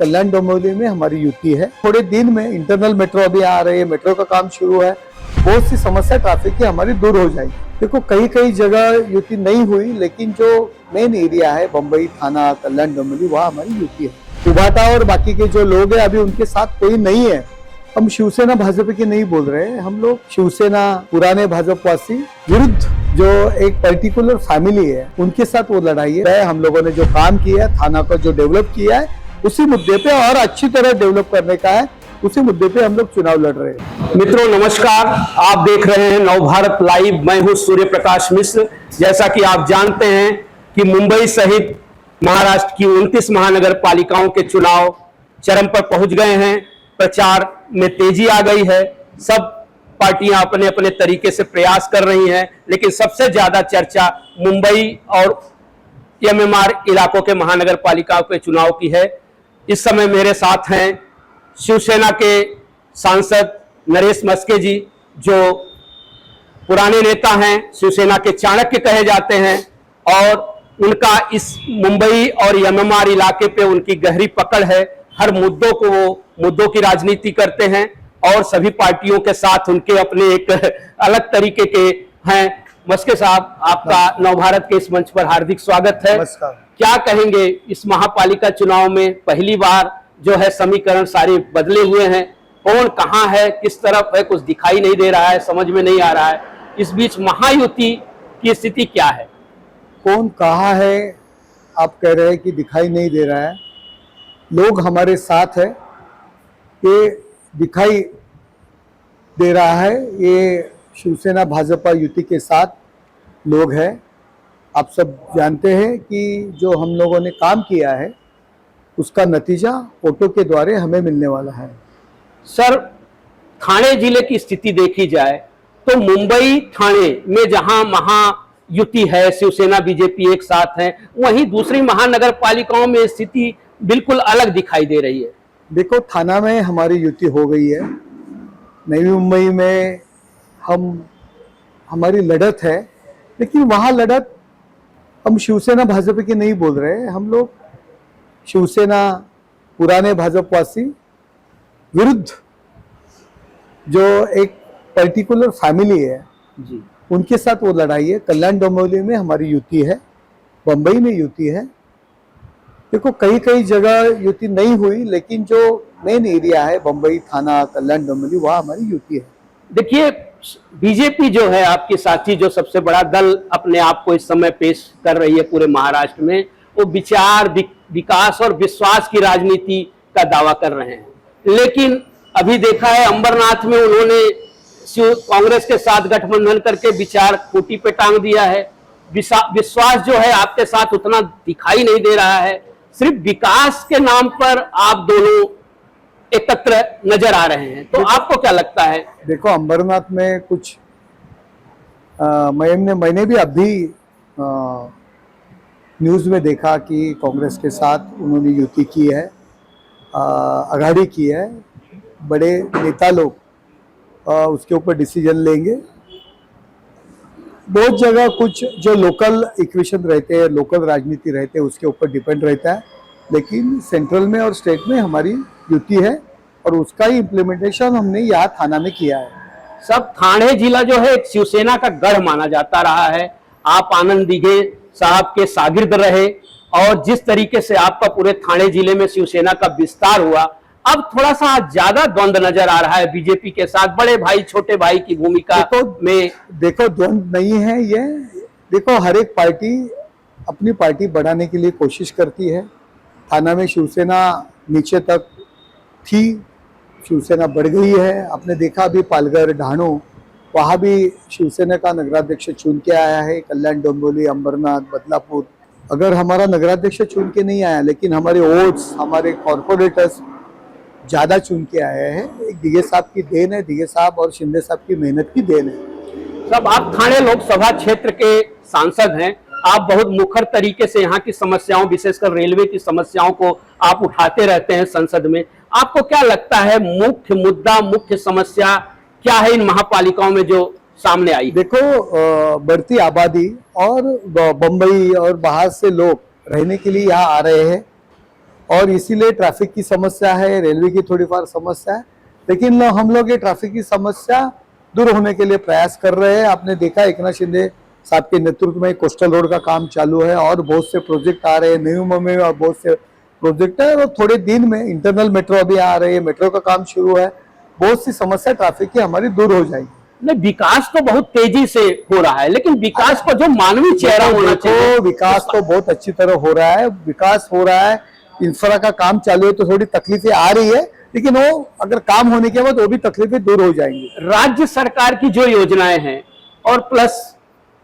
कल्याण डोंबिवली में हमारी युति है। थोड़े दिन में इंटरनल मेट्रो अभी आ रही है, मेट्रो का काम शुरू है, बहुत सी समस्या ट्रैफिक की हमारी दूर हो जाएगी। देखो कई कई जगह युति नहीं हुई, लेकिन जो मेन एरिया है बम्बई, थाना, कल्याण डोंबिवली, वहाँ हमारी युति है। उबाटा और बाकी के जो लोग हैं अभी उनके साथ कोई नहीं है। हम शिवसेना भाजपा की नहीं बोल रहे हैं, हम लोग शिवसेना पुराने भाजपवासी विरुद्ध जो एक पर्टिकुलर फैमिली है उनके साथ वो लड़ाई है। हम लोगों ने जो काम किया है, थाना को जो डेवलप किया है, उसी मुद्दे पे और अच्छी तरह डेवलप करने का है, उसी मुद्दे पे हम लोग चुनाव लड़ रहे हैं। मित्रों नमस्कार, आप देख रहे हैं नवभारत लाइव। मैं हूं सूर्य प्रकाश मिश्र। जैसा कि आप जानते हैं कि मुंबई सहित महाराष्ट्र की 29 महानगर पालिकाओं के चुनाव चरम पर पहुंच गए हैं। प्रचार में तेजी आ गई है। सब पार्टियां अपने अपने तरीके से प्रयास कर रही हैं, लेकिन सबसे ज्यादा चर्चा मुंबई और एमएमआर इलाकों के महानगर पालिकाओं के चुनाव की है। इस समय मेरे साथ हैं शिवसेना के सांसद नरेश मस्के जी, जो पुराने नेता हैं, शिवसेना के चाणक्य कहे जाते हैं, और उनका इस मुंबई और एमएमआर इलाके पे उनकी गहरी पकड़ है। हर मुद्दों को वो मुद्दों की राजनीति करते हैं और सभी पार्टियों के साथ उनके अपने एक अलग तरीके के हैं। मस्के साहब, आपका नवभारत के इस मंच पर हार्दिक स्वागत है। क्या कहेंगे, इस महापालिका चुनाव में पहली बार जो है समीकरण सारे बदले हुए हैं, कौन कहां है, किस तरफ है, कुछ दिखाई नहीं दे रहा है, समझ में नहीं आ रहा है। इस बीच महायुति की स्थिति क्या है? कौन कहाँ है आप कह रहे हैं कि दिखाई नहीं दे रहा है, लोग हमारे साथ है, ये दिखाई दे रहा है। ये शिवसेना भाजपा युति के साथ लोग हैं। आप सब जानते हैं कि जो हम लोगों ने काम किया है उसका नतीजा वोटों के द्वारा हमें मिलने वाला है। सर, ठाणे जिले की स्थिति देखी जाए तो मुंबई ठाणे में जहां महायुति है, शिवसेना बीजेपी एक साथ है, वहीं दूसरी महानगर पालिकाओं में स्थिति बिल्कुल अलग दिखाई दे रही है। देखो, थाना में हमारी युति हो गई है, नई मुंबई में हमारी लड़त है, लेकिन वहाँ लड़त हम शिवसेना भाजपा की नहीं बोल रहे हैं। हम लोग शिवसेना पुराने भाजपवासी विरुद्ध जो एक पर्टिकुलर फैमिली है जी, उनके साथ वो लड़ाई है। कल्याण डोंबिवली में हमारी युति है, बम्बई में युति है। देखो कई कई जगह युति नहीं हुई, लेकिन जो मेन एरिया है बम्बई, थाना, कल्याण डोंबिवली, वहाँ हमारी युति है। देखिए, बीजेपी जो है आपकी साथी, जो सबसे बड़ा दल अपने आप को इस समय पेश कर रही है पूरे महाराष्ट्र में, वो विचार, विकास और विश्वास की राजनीति का दावा कर रहे हैं। लेकिन अभी देखा है अंबरनाथ में उन्होंने कांग्रेस के साथ गठबंधन करके विचार खूंटी पे टांग दिया है। विश्वास जो है आपके साथ उतना दिखाई नहीं दे रहा है। सिर्फ विकास के नाम पर आप दोनों एकत्र नजर आ रहे हैं, तो आपको क्या लगता है? देखो, अंबरनाथ में कुछ मैंने भी अभी न्यूज़ में देखा कि कांग्रेस के साथ उन्होंने युति की है, आघाड़ी की है। बड़े नेता लोग उसके ऊपर डिसीजन लेंगे। बहुत जगह कुछ जो लोकल इक्वेशन रहते हैं, लोकल राजनीति रहते हैं, उसके ऊपर डिपेंड रहता है, लेकिन सेंट्रल में और स्टेट में हमारी युति है और उसका ही इम्प्लीमेंटेशन हमने यहाँ थाना में किया है। सब ठाणे जिला जो है एक शिवसेना का गढ़ माना जाता रहा है। आप आनंद दिघे साहब के शागिर्द रहे और जिस तरीके से आपका पूरे ठाणे जिले में शिवसेना का विस्तार हुआ, अब थोड़ा सा ज्यादा द्वंद नजर आ रहा है बीजेपी के साथ, बड़े भाई छोटे भाई की भूमिका में। देखो, द्वंद नहीं है ये। देखो, हर एक पार्टी अपनी पार्टी बढ़ाने के लिए कोशिश करती है। थाना में शिवसेना नीचे तक थी, शिवसेना बढ़ गई है। आपने देखा अभी पालघर, ढाणू, वहाँ भी शिवसेना का नगराध्यक्ष चुन के आया है। कल्याण डोंबिवली, अंबरनाथ, बदलापुर, अगर हमारा नगराध्यक्ष चुन के नहीं आया, लेकिन हमारे वोट्स, हमारे कॉर्पोरेटर्स ज़्यादा चुन के आए हैं। एक दिघे साहब की देन है, दिघे साहब और शिंदे साहब की मेहनत की देन है। सब आप ठाणे लोकसभा क्षेत्र के सांसद हैं, आप बहुत मुखर तरीके से यहाँ की समस्याओं, विशेषकर रेलवे की समस्याओं को आप उठाते रहते हैं संसद में। आपको क्या लगता है मुख्य मुद्दा, मुख्य समस्या क्या है इन महापालिकाओं में जो सामने आई? देखो, बढ़ती आबादी और बम्बई और बाहर से लोग रहने के लिए यहाँ आ रहे हैं। और इसीलिए ट्रैफिक की समस्या है, रेलवे की थोड़ी फार समस्या है, लेकिन हम लोग ये ट्रैफिक की समस्या दूर होने के लिए प्रयास कर रहे हैं। आपने देखा एकनाथ शिंदे साहब के नेतृत्व में कोस्टल रोड का काम चालू है और बहुत से प्रोजेक्ट आ रहे हैं, नई मुंबई में और बहुत से प्रोजेक्ट है। और थोड़े दिन में इंटरनल मेट्रो अभी आ रही है, मेट्रो का काम शुरू है, बहुत सी समस्या ट्रैफिक की हमारी दूर हो जाएगी। नहीं, विकास तो बहुत तेजी से हो रहा है, लेकिन विकास पर जो मानवीय चेहरा होना चाहिए, विकास तो बहुत अच्छी तरह हो रहा है, विकास हो रहा है, इंफ्रा का काम चालू है, तो थोड़ी तकलीफें आ रही है, लेकिन वो अगर काम होने के बाद वो भी तकलीफें दूर हो जाएंगी। राज्य सरकार की जो योजनाएं हैं और प्लस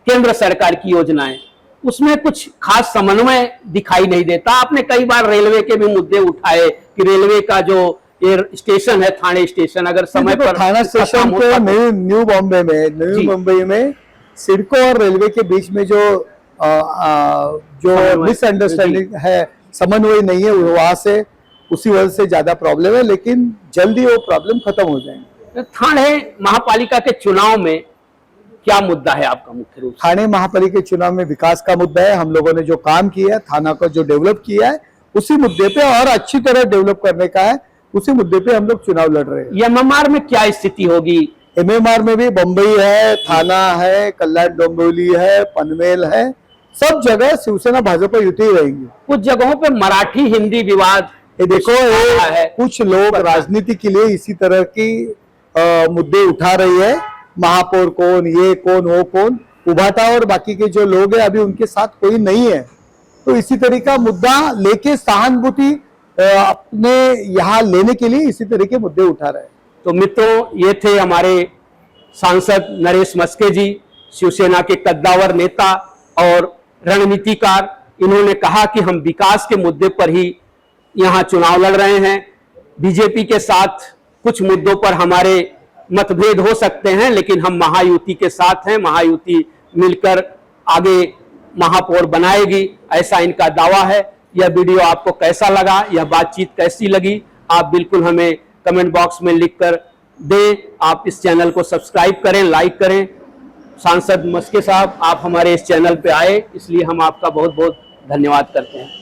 केंद्र सरकार की योजनाएं, उसमें कुछ खास समन्वय दिखाई नहीं देता। आपने कई बार रेलवे के भी मुद्दे उठाए कि रेलवे का जो ये स्टेशन है, थाने स्टेशन, अगर समय पर थाना स्टेशन पे न्यू बॉम्बे में, न्यू मुंबई में सिडको और रेलवे के बीच में जो मिसअंडरस्टैंडिंग है, समन्वय नहीं है, वहां से उसी वजह से ज्यादा प्रॉब्लम है, लेकिन जल्दी वो प्रॉब्लम खत्म हो जाएंगे। थाने महापालिका के चुनाव में क्या मुद्दा है आपका मुख्य रूप से? थाने महापालिका के चुनाव में विकास का मुद्दा है। हम लोगों ने जो काम किया है, थाना को जो डेवलप किया है, उसी मुद्दे पे और अच्छी तरह डेवलप करने का है, उसी मुद्दे पे हम लोग चुनाव लड़ रहे हैं। एमएमआर में क्या स्थिति होगी? एमएमआर में भी बम्बई है, थाना है, कल्याण डोंबिवली है, पनवेल है, सब जगह शिवसेना भाजपा युति ही रहेंगी। कुछ जगहों पे मराठी हिंदी विवाद ये देखो, ये कुछ लोग राजनीति के लिए इसी तरह की मुद्दे उठा रही है। महापौर कौन, ये कौन, वो कौन उभाटा, और बाकी के जो लोग हैं अभी उनके साथ कोई नहीं है, तो इसी तरह का मुद्दा लेके सहानुभूति अपने यहाँ लेने के लिए इसी तरह के मुद्दे उठा रहे हैं। तो मित्रों, ये थे हमारे सांसद नरेश मस्के जी, शिवसेना के कद्दावर नेता और रणनीतिकार। इन्होंने कहा कि हम विकास के मुद्दे पर ही यहाँ चुनाव लड़ रहे हैं। बीजेपी के साथ कुछ मुद्दों पर हमारे मतभेद हो सकते हैं, लेकिन हम महायुति के साथ हैं, महायुति मिलकर आगे महापौर बनाएगी, ऐसा इनका दावा है। यह वीडियो आपको कैसा लगा, यह बातचीत कैसी लगी, आप बिल्कुल हमें कमेंट बॉक्स में लिखकर दें। आप इस चैनल को सब्सक्राइब करें, लाइक करें। सांसद मस्के साहब, आप हमारे इस चैनल पे आए, इसलिए हम आपका बहुत बहुत धन्यवाद करते हैं।